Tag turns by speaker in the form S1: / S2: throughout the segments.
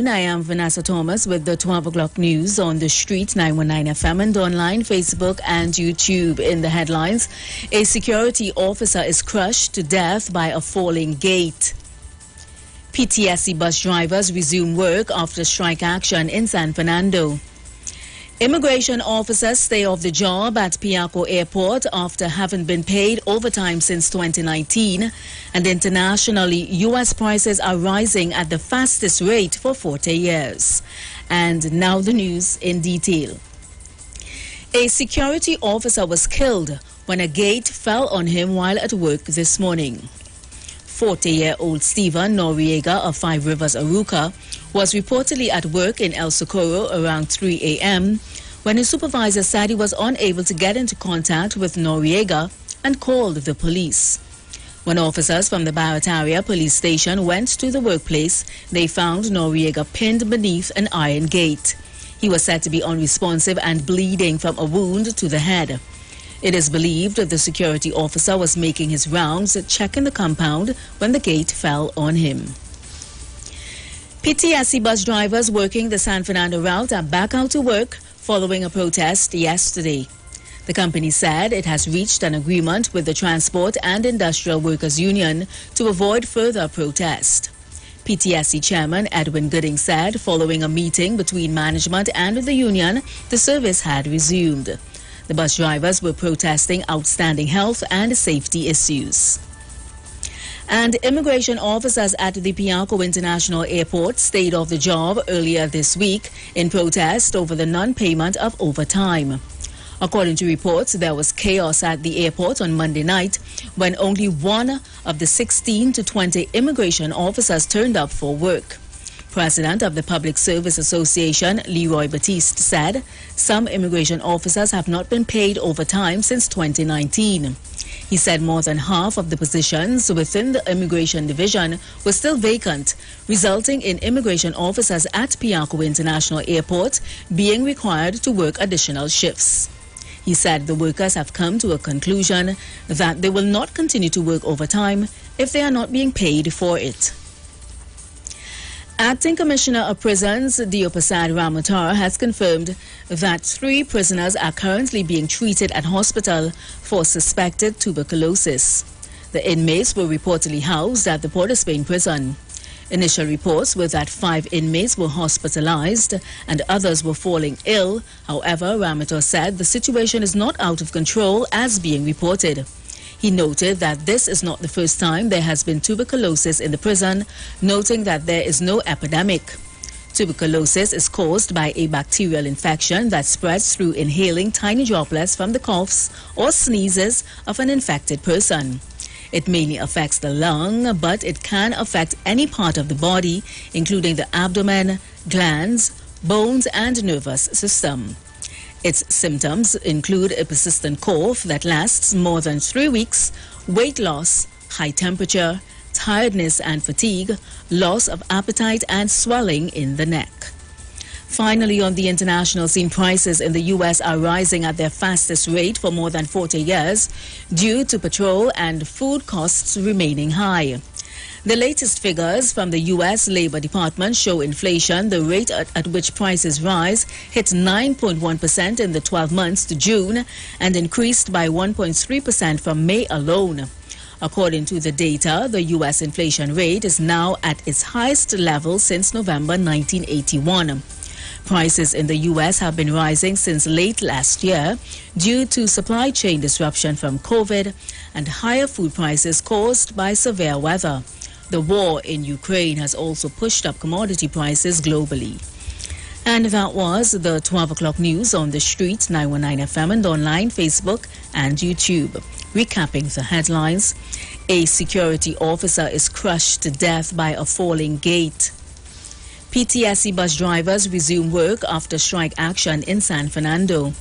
S1: afternoon. I am VANSSA Thomas with the 12 o'clock news on the street, 919 FM, and online, Facebook and YouTube. In the headlines, a security officer is crushed to death by a falling gate. PTSC bus drivers resume work after strike action in San Fernando. Immigration officers stay off the job at Piarco Airport after having been paid overtime since 2019. And internationally, U.S. prices are rising at the fastest rate for 40 years. And now the news in detail. A security officer was killed when a gate fell on him while at work this morning. 40-year-old Stephen Noriega of Five Rivers, Aruca, was reportedly at work in El Socorro around 3 a.m. when his supervisor said he was unable to get into contact with Noriega and called the police. When officers from the Barataria police station went to the workplace, they found Noriega pinned beneath an iron gate. He was said to be unresponsive and bleeding from a wound to the head. It is believed that the security officer was making his rounds, checking the compound when the gate fell on him. PTSC bus drivers working the San Fernando route are back out to work following a protest yesterday. The company said it has reached an agreement with the Transport and Industrial Workers Union to avoid further protest. PTSC Chairman Edwin Gooding said following a meeting between management and the union, the service had resumed. The bus drivers were protesting outstanding health and safety issues. And immigration officers at the Piarco International Airport stayed off the job earlier this week in protest over the non-payment of overtime. According to reports, there was chaos at the airport on Monday night when only one of the 16 to 20 immigration officers turned up for work. President of the Public Service Association, Leroy Batiste, said some immigration officers have not been paid overtime since 2019. He said more than half of the positions within the immigration division were still vacant, resulting in immigration officers at Piarco International Airport being required to work additional shifts. He said the workers have come to a conclusion that they will not continue to work overtime if they are not being paid for it. Acting Commissioner of Prisons, Diopasad Ramatar, has confirmed that 3 prisoners are currently being treated at hospital for suspected tuberculosis. The inmates were reportedly housed at the Port of Spain prison. Initial reports were that 5 inmates were hospitalized and others were falling ill. However, Ramatar said the situation is not out of control as being reported. He noted that this is not the first time there has been tuberculosis in the prison, noting that there is no epidemic. Tuberculosis is caused by a bacterial infection that spreads through inhaling tiny droplets from the coughs or sneezes of an infected person. It mainly affects the lung, but it can affect any part of the body, including the abdomen, glands, bones, and nervous system. Its symptoms include a persistent cough that lasts more than 3 weeks, weight loss, high temperature, tiredness and fatigue, loss of appetite, and swelling in the neck. Finally, on the international scene, prices in the U.S. are rising at their fastest rate for more than 40 years due to petrol and food costs remaining high. The latest figures from the U.S. Labor Department show inflation, the rate at which prices rise, hit 9.1% in the 12 months to June and increased by 1.3% from May alone. According to the data, the U.S. inflation rate is now at its highest level since November 1981. Prices in the U.S. have been rising since late last year due to supply chain disruption from COVID and higher food prices caused by severe weather. The war in Ukraine has also pushed up commodity prices globally. And that was the 12 o'clock news on the street, 919 FM, and online, Facebook and YouTube. Recapping the headlines, a security officer is crushed to death by a falling gate. PTSC bus drivers resume work after strike action in San Fernando.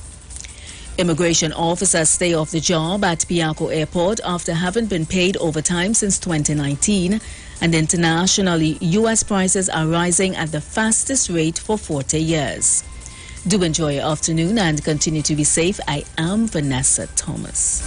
S1: Immigration officers stay off the job at Piarco Airport after having been paid overtime since 2019. And internationally, U.S. prices are rising at the fastest rate for 40 years. Do enjoy your afternoon and continue to be safe. I am VANSSA Thomas.